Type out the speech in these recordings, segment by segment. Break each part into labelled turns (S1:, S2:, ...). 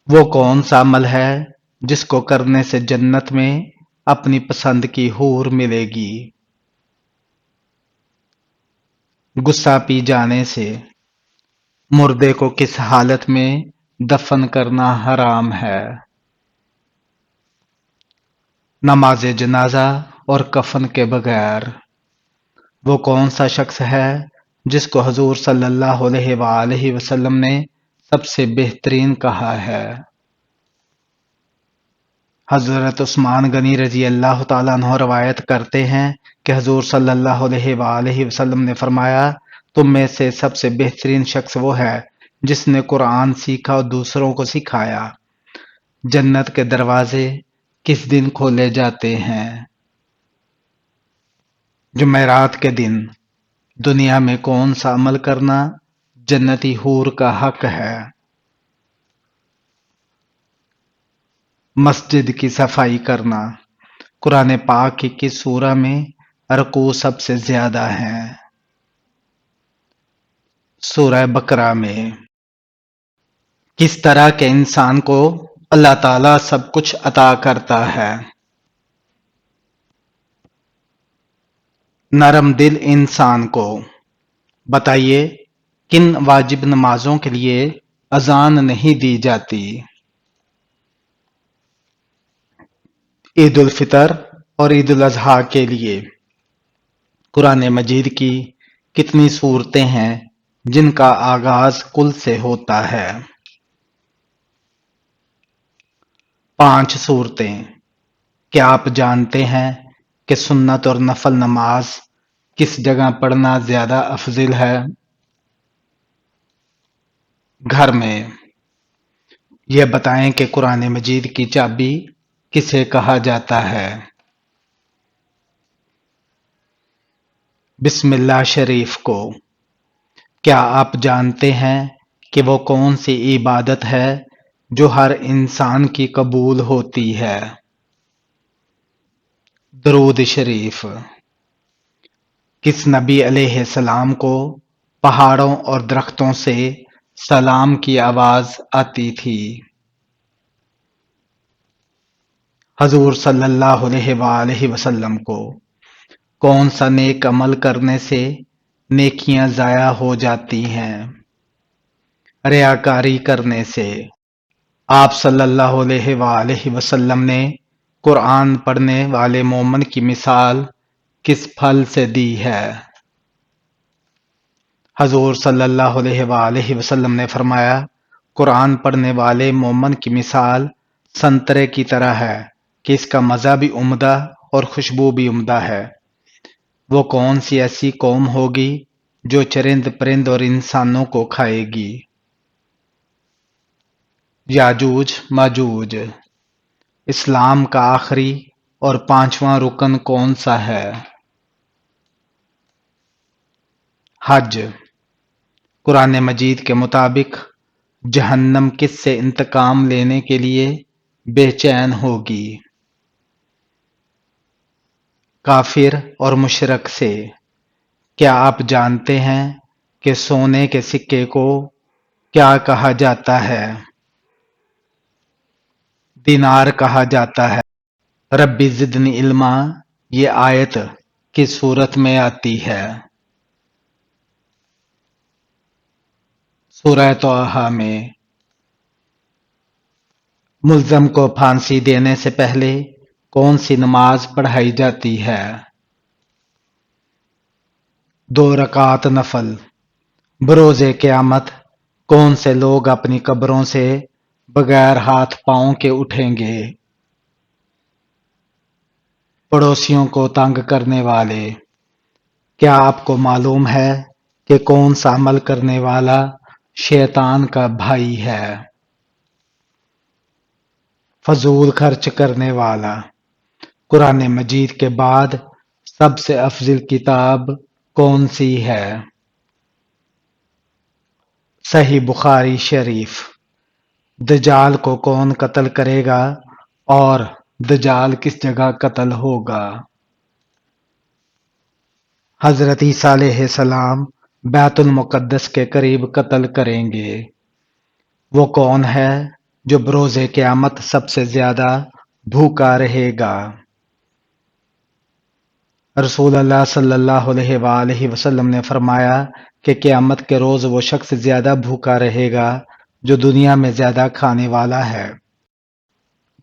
S1: وہ کون سا عمل ہے جس کو کرنے سے جنت میں اپنی پسند کی حور ملے گی؟ غصہ پی جانے سے۔ مردے کو کس حالت میں دفن کرنا حرام ہے؟ نماز جنازہ اور کفن کے بغیر۔ وہ کون سا شخص ہے جس کو حضور صلی اللہ علیہ وآلہ وسلم نے سب سے بہترین کہا ہے؟ حضرت عثمان غنی رضی اللہ تعالیٰ عنہ روایت کرتے ہیں کہ حضور صلی اللہ علیہ وآلہ وسلم نے فرمایا، تم میں سے سب سے بہترین شخص وہ ہے جس نے قرآن سیکھا اور دوسروں کو سکھایا۔ جنت کے دروازے کس دن کھولے جاتے ہیں؟ جمعرات کے دن۔ دنیا میں کون سا عمل کرنا جنتی حور کا حق ہے؟ مسجد کی صفائی کرنا۔ قرآن پاک کی کس سورہ میں رکوع سب سے زیادہ ہیں؟ سورہ بقرہ میں۔ کس طرح کے انسان کو اللہ تعالیٰ سب کچھ عطا کرتا ہے؟ نرم دل انسان کو۔ بتائیے کن واجب نمازوں کے لیے اذان نہیں دی جاتی؟ عید الفطر اور عید الاضحیٰ کے لیے۔ قرآن مجید کی کتنی صورتیں ہیں جن کا آغاز کل سے ہوتا ہے؟ 5 صورتیں۔ کیا آپ جانتے ہیں کہ سنت اور نفل نماز کس جگہ پڑھنا زیادہ افضل ہے؟ گھر میں۔ یہ بتائیں کہ قرآن مجید کی چابی کسے کہا جاتا ہے؟ بسم اللہ شریف کو۔ کیا آپ جانتے ہیں کہ وہ کون سی عبادت ہے جو ہر انسان کی قبول ہوتی ہے؟ درود شریف۔ کس نبی علیہ السلام کو پہاڑوں اور درختوں سے سلام کی آواز آتی تھی؟ حضور صلی اللہ علیہ وآلہ وسلم کو۔ کون سا نیک عمل کرنے سے نیکیاں ضائع ہو جاتی ہیں؟ ریاکاری کرنے سے۔ آپ صلی اللہ علیہ وآلہ وسلم نے قرآن پڑھنے والے مومن کی مثال کس پھل سے دی ہے؟ حضور صلی اللہ علیہ وآلہ وسلم نے فرمایا، قرآن پڑھنے والے مومن کی مثال سنترے کی طرح ہے کہ اس کا مزہ بھی عمدہ اور خوشبو بھی عمدہ ہے۔ وہ کون سی ایسی قوم ہوگی جو چرند پرند اور انسانوں کو کھائے گی؟ یاجوج ماجوج۔ اسلام کا آخری اور 5واں رکن کون سا ہے؟ حج۔ قرآن مجید کے مطابق جہنم کس سے انتقام لینے کے لیے بے چین ہوگی؟ کافر اور مشرک سے۔ کیا آپ جانتے ہیں کہ سونے کے سکے کو کیا کہا جاتا ہے؟ دینار کہا جاتا ہے۔ ربی زدنی علما یہ آیت کس صورت میں آتی ہے؟ سورہ طٰہٰ میں۔ ملزم کو پھانسی دینے سے پہلے کون سی نماز پڑھائی جاتی ہے؟ 2 رکعت نفل۔ بروز قیامت کون سے لوگ اپنی قبروں سے بغیر ہاتھ پاؤں کے اٹھیں گے؟ پڑوسیوں کو تنگ کرنے والے۔ کیا آپ کو معلوم ہے کہ کون سا عمل کرنے والا شیطان کا بھائی ہے؟ فضول خرچ کرنے والا۔ قرآن مجید کے بعد سب سے افضل کتاب کون سی ہے؟ صحیح بخاری شریف۔ دجال کو کون قتل کرے گا اور دجال کس جگہ قتل ہوگا؟ حضرت عیسیٰ علیہ السلام بیت المقدس کے قریب قتل کریں گے۔ وہ کون ہے جو بروز قیامت سب سے زیادہ بھوکا رہے گا۔ رسول اللہ صلی اللہ علیہ وآلہ وسلم نے فرمایا کہ قیامت کے روز وہ شخص زیادہ بھوکا رہے گا جو دنیا میں زیادہ کھانے والا ہے۔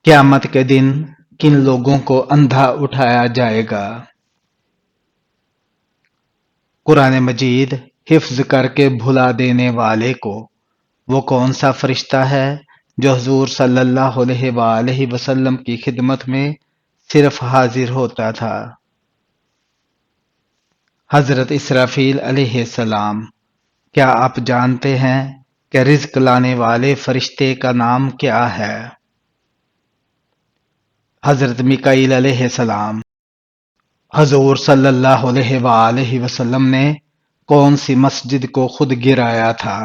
S1: قیامت کے دن کن لوگوں کو اندھا اٹھایا جائے گا؟ قرآن مجید حفظ کر کے بھلا دینے والے کو۔ وہ کون سا فرشتہ ہے جو حضور صلی اللہ علیہ وآلہ وسلم کی خدمت میں صرف حاضر ہوتا تھا؟ حضرت اسرافیل علیہ السلام۔ کیا آپ جانتے ہیں کہ رزق لانے والے فرشتے کا نام کیا ہے؟ حضرت میکائیل علیہ السلام۔ حضور صلی اللہ علیہ وآلہ وسلم نے کون سی مسجد کو خود گرایا تھا؟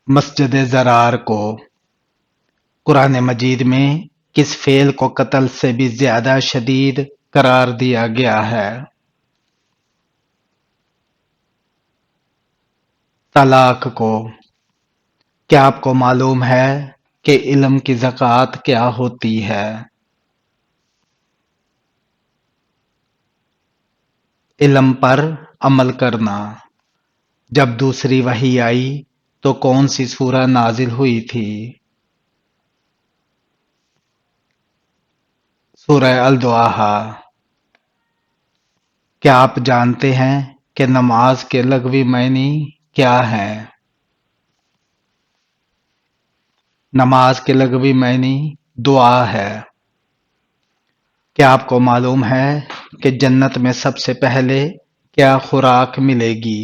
S1: مسجد زرار کو۔ قرآن مجید میں کس فعل کو قتل سے بھی زیادہ شدید قرار دیا گیا ہے؟ طلاق کو۔ کیا آپ کو معلوم ہے کہ علم کی زکوٰۃ کیا ہوتی ہے؟ علم پر عمل کرنا۔ جب دوسری وحی آئی تو کون سی سورہ نازل ہوئی تھی؟ سورہ الضحیٰ۔ کیا آپ جانتے ہیں کہ نماز کے لغوی معنی کیا ہیں؟ نماز کے لغوی معنی دعا ہے۔ کیا آپ کو معلوم ہے کہ جنت میں سب سے پہلے کیا خوراک ملے گی؟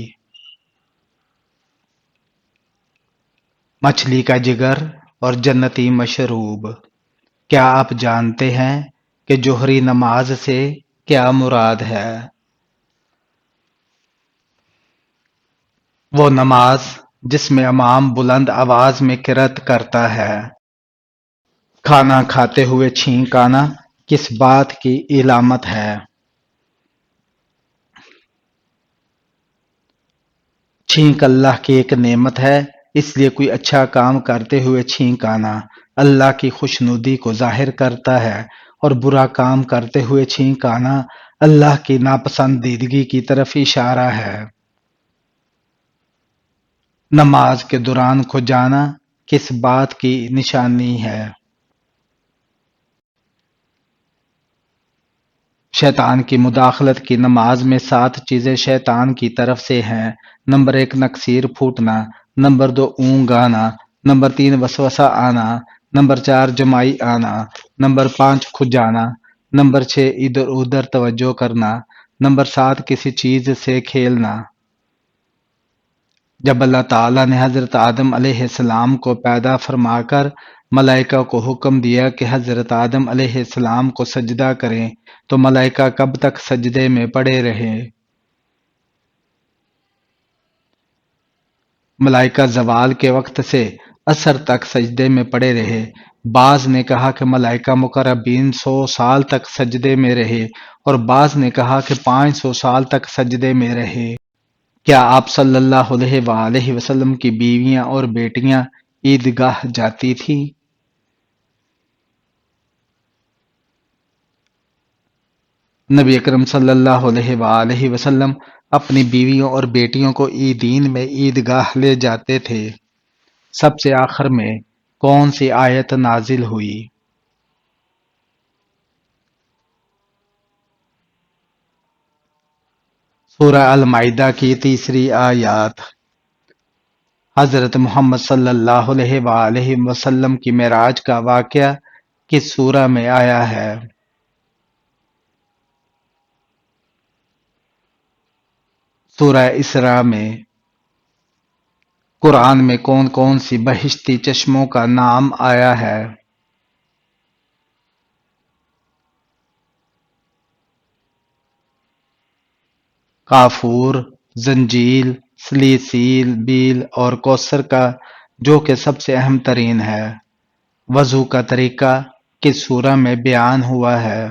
S1: مچھلی کا جگر اور جنتی مشروب۔ کیا آپ جانتے ہیں کہ جوہری نماز سے کیا مراد ہے؟ وہ نماز جس میں امام بلند آواز میں قرأت کرتا ہے۔ کھانا کھاتے ہوئے چھینک آنا کس بات کی علامت ہے؟ چھینک اللہ کی ایک نعمت ہے، اس لیے کوئی اچھا کام کرتے ہوئے چھینک آنا اللہ کی خوشنودی کو ظاہر کرتا ہے، اور برا کام کرتے ہوئے چھینک آنا اللہ کی ناپسندیدگی کی طرف اشارہ ہے۔ نماز کے دوران کھو جانا کس بات کی نشانی ہے؟ شیطان کی مداخلت کی نماز میں 7 چیزیں شیطان کی طرف سے ہیں۔ نمبر 1 نکسیر پھوٹنا، نمبر 2 اونگ آنا، نمبر 3 وسوسہ آنا، نمبر 4 جمائی آنا، نمبر 5 کھو جانا، نمبر 6 ادھر ادھر توجہ کرنا، نمبر 7 کسی چیز سے کھیلنا۔ جب اللہ تعالیٰ نے حضرت آدم علیہ السلام کو پیدا فرما کر ملائکہ کو حکم دیا کہ حضرت آدم علیہ السلام کو سجدہ کریں تو ملائکہ کب تک سجدے میں پڑے رہے؟ ملائکہ زوال کے وقت سے عصر تک سجدے میں پڑے رہے۔ بعض نے کہا کہ ملائکہ مقربین 100 سال تک سجدے میں رہے، اور بعض نے کہا کہ 500 سال تک سجدے میں رہے۔ کیا آپ صلی اللہ علیہ وآلہ وسلم کی بیویاں اور بیٹیاں عیدگاہ جاتی تھیں؟ نبی اکرم صلی اللہ علیہ وآلہ وسلم اپنی بیویوں اور بیٹیوں کو عیدین میں عیدگاہ لے جاتے تھے۔ سب سے آخر میں کون سی آیت نازل ہوئی؟ سورہ المائدہ کی 3 آیات۔ حضرت محمد صلی اللہ علیہ وآلہ وسلم کی معراج کا واقعہ کس سورہ میں آیا ہے؟ سورہ اسراء میں۔ قرآن میں کون کون سی بہشتی چشموں کا نام آیا ہے؟ کافور، زنجیل، سلیسیل، بیل اور کوثر کا، جو کہ سب سے اہم ترین ہے۔ وضو کا طریقہ کس سورہ میں بیان ہوا ہے؟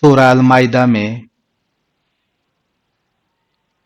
S1: سورہ المائدہ میں۔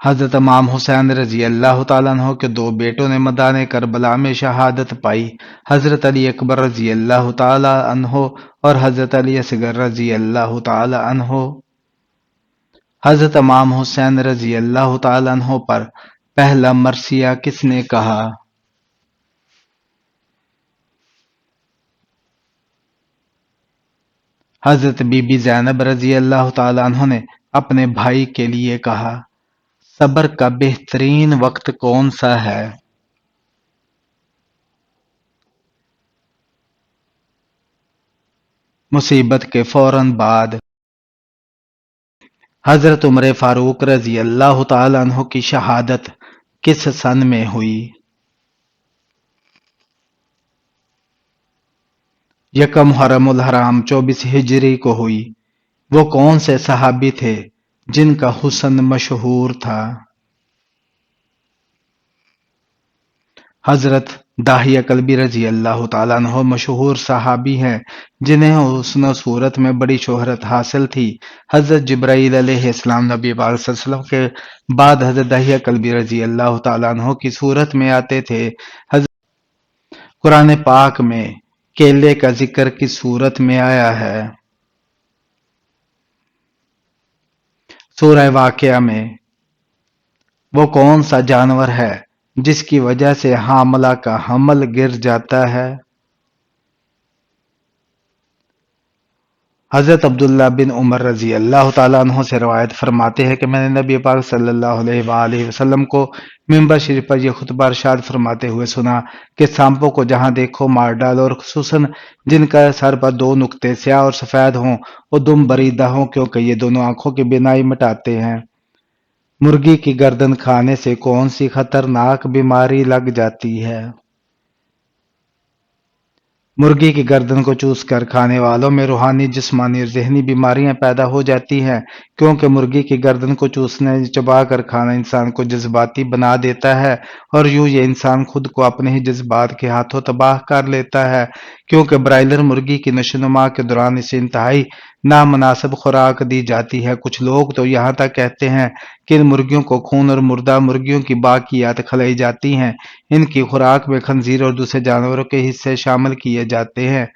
S1: حضرت امام حسین رضی اللہ تعالیٰ عنہ کے دو بیٹوں نے میدان کربلا میں شہادت پائی، حضرت علی اکبر رضی اللہ تعالیٰ عنہ اور حضرت علی اصغر رضی اللہ تعالیٰ عنہ۔ حضرت امام حسین رضی اللہ تعالیٰ عنہ پر پہلا مرثیہ کس نے کہا؟ حضرت بی بی زینب رضی اللہ تعالیٰ عنہ نے اپنے بھائی کے لیے کہا، صبر کا بہترین وقت کون سا ہے؟ مصیبت کے فوراً بعد۔ حضرت عمر فاروق رضی اللہ تعالیٰ عنہ کی شہادت کس سن میں ہوئی؟ یکم محرم الحرام 24 ہجری کو ہوئی۔ وہ کون سے صحابی تھے جن کا حسن مشہور تھا؟ حضرت داہیہ کلبی رضی اللہ تعالیٰ عنہ مشہور صحابی ہیں جنہیں حسن و صورت میں بڑی شہرت حاصل تھی۔ حضرت جبرائیل علیہ السلام نبی پاک صلی اللہ علیہ وسلم کے بعد حضرت داہیہ کلبی رضی اللہ تعالیٰ عنہ کی صورت میں آتے تھے۔ قرآن پاک میں کیلے کا ذکر کس صورت میں آیا ہے؟ سورہ واقعہ میں۔ وہ کون سا جانور ہے جس کی وجہ سے حاملہ کا حمل گر جاتا ہے؟ حضرت عبداللہ بن عمر رضی اللہ تعالیٰ عنہ سے روایت فرماتے ہیں کہ میں نے نبی پاک صلی اللہ علیہ وآلہ وسلم کو منبر شریف پر یہ خطبہ ارشاد فرماتے ہوئے سنا کہ سانپوں کو جہاں دیکھو مار ڈالو، اور خصوصاً جن کا سر پر دو نقطے سیاہ اور سفید ہوں وہ دم بریدہ ہوں، کیونکہ یہ دونوں آنکھوں کی بینائی مٹاتے ہیں۔ مرغی کی گردن کھانے سے کون سی خطرناک بیماری لگ جاتی ہے؟ مرغی کی گردن کو چوس کر کھانے والوں میں روحانی، جسمانی اور ذہنی بیماریاں پیدا ہو جاتی ہیں، کیونکہ مرغی کی گردن کو چوسنے، چبا کر کھانا انسان کو جذباتی بنا دیتا ہے، اور یوں یہ انسان خود کو اپنے ہی جذبات کے ہاتھوں تباہ کر لیتا ہے، کیونکہ برائلر مرغی کی نشوونما کے دوران اسے انتہائی نامناسب خوراک دی جاتی ہے۔ کچھ لوگ تو یہاں تک کہتے ہیں کہ ان مرغیوں کو خون اور مردہ مرغیوں کی باقیات کھلائی جاتی ہیں۔ ان کی خوراک میں خنزیر اور دوسرے جانوروں کے حصے شامل کیے جاتے ہیں،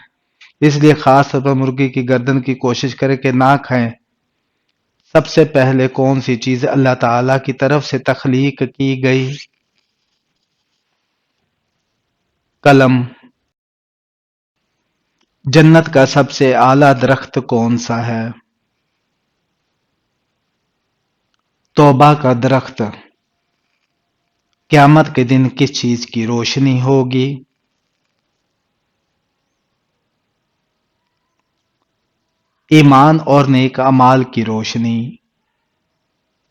S1: اس لیے خاص طور پر مرغی کی گردن کی کوشش کریں کہ نہ کھائیں۔ سب سے پہلے کون سی چیز اللہ تعالی کی طرف سے تخلیق کی گئی؟ قلم۔ جنت کا سب سے اعلیٰ درخت کون سا ہے؟ توبہ کا درخت۔ قیامت کے دن کس چیز کی روشنی ہوگی؟ ایمان اور نیک اعمال کی روشنی۔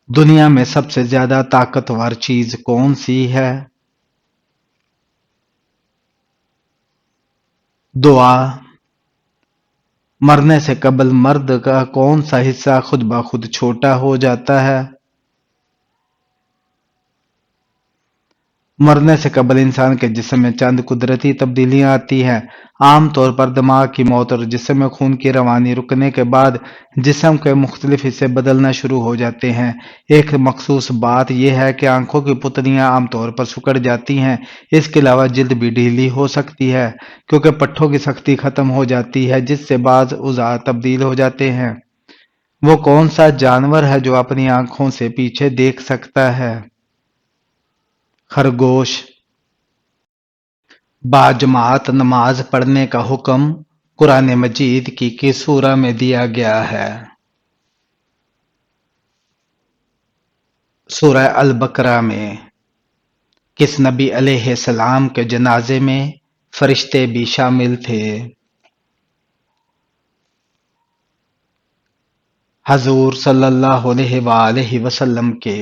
S1: دنیا میں سب سے زیادہ طاقتور چیز کون سی ہے؟ دعا۔ مرنے سے قبل مرد کا کون سا حصہ خود بخود چھوٹا ہو جاتا ہے؟ مرنے سے قبل انسان کے جسم میں چند قدرتی تبدیلیاں آتی ہیں۔ عام طور پر دماغ کی موت اور جسم میں خون کی روانی رکنے کے بعد جسم کے مختلف حصے بدلنا شروع ہو جاتے ہیں۔ ایک مخصوص بات یہ ہے کہ آنکھوں کی پتلیاں عام طور پر سکڑ جاتی ہیں۔ اس کے علاوہ جلد بھی ڈھیلی ہو سکتی ہے، کیونکہ پٹھوں کی سختی ختم ہو جاتی ہے، جس سے بعض اعضاء تبدیل ہو جاتے ہیں۔ وہ کون سا جانور ہے جو اپنی آنکھوں سے پیچھے دیکھ سکتا ہے؟ خرگوش۔ باجماعت نماز پڑھنے کا حکم قرآن مجید کی کس سورہ میں دیا گیا ہے؟ سورہ البقرہ میں۔ کس نبی علیہ السلام کے جنازے میں فرشتے بھی شامل تھے؟ حضور صلی اللہ علیہ وآلہ وسلم کے۔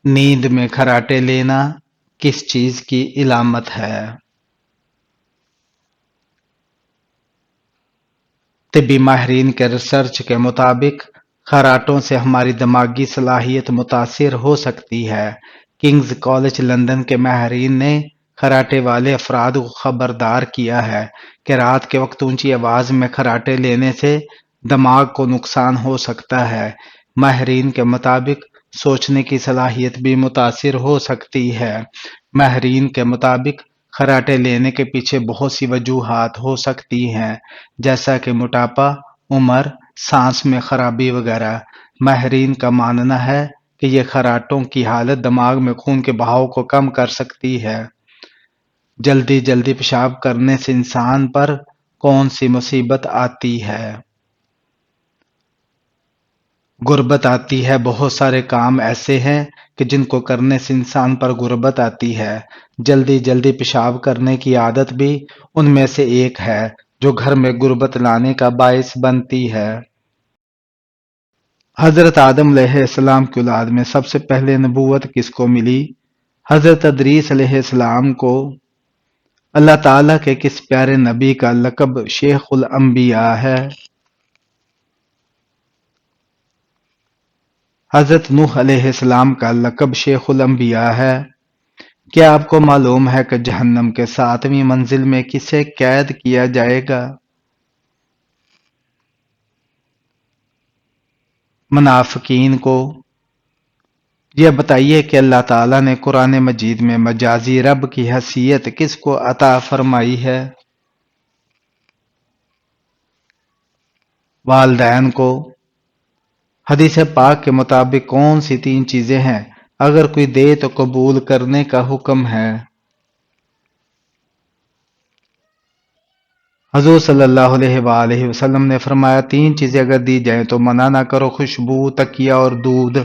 S1: نیند میں خراٹے لینا کس چیز کی علامت ہے؟ طبی ماہرین کے ریسرچ کے مطابق خراٹوں سے ہماری دماغی صلاحیت متاثر ہو سکتی ہے۔ کنگز کالج لندن کے ماہرین نے خراٹے والے افراد کو خبردار کیا ہے کہ رات کے وقت اونچی آواز میں خراٹے لینے سے دماغ کو نقصان ہو سکتا ہے۔ ماہرین کے مطابق سوچنے کی صلاحیت بھی متاثر ہو سکتی ہے۔ ماہرین کے مطابق خراٹے لینے کے پیچھے بہت سی وجوہات ہو سکتی ہیں، جیسا کہ موٹاپا، عمر، سانس میں خرابی وغیرہ۔ ماہرین کا ماننا ہے کہ یہ خراٹوں کی حالت دماغ میں خون کے بہاؤ کو کم کر سکتی ہے۔ جلدی جلدی پیشاب کرنے سے انسان پر کون سی مصیبت آتی ہے؟ غربت آتی ہے۔ بہت سارے کام ایسے ہیں کہ جن کو کرنے سے انسان پر غربت آتی ہے۔ جلدی جلدی پیشاب کرنے کی عادت بھی ان میں سے ایک ہے جو گھر میں غربت لانے کا باعث بنتی ہے۔ حضرت آدم علیہ السلام کی اولاد میں سب سے پہلے نبوت کس کو ملی؟ حضرت ادریس علیہ السلام کو۔ اللہ تعالیٰ کے کس پیارے نبی کا لقب شیخ الانبیاء ہے؟ حضرت نوح علیہ السلام کا لقب شیخ الانبیاء ہے۔ کیا آپ کو معلوم ہے کہ جہنم کے 7ویں منزل میں کسے قید کیا جائے گا؟ منافقین کو۔ یہ بتائیے کہ اللہ تعالیٰ نے قرآن مجید میں مجازی رب کی حیثیت کس کو عطا فرمائی ہے؟ والدین کو۔ حدیث پاک کے مطابق کون سی 3 چیزیں ہیں اگر کوئی دے تو قبول کرنے کا حکم ہے؟ حضور صلی اللہ علیہ وآلہ وسلم نے فرمایا 3 چیزیں اگر دی جائیں تو منع نہ کرو، خوشبو، تکیہ اور دودھ۔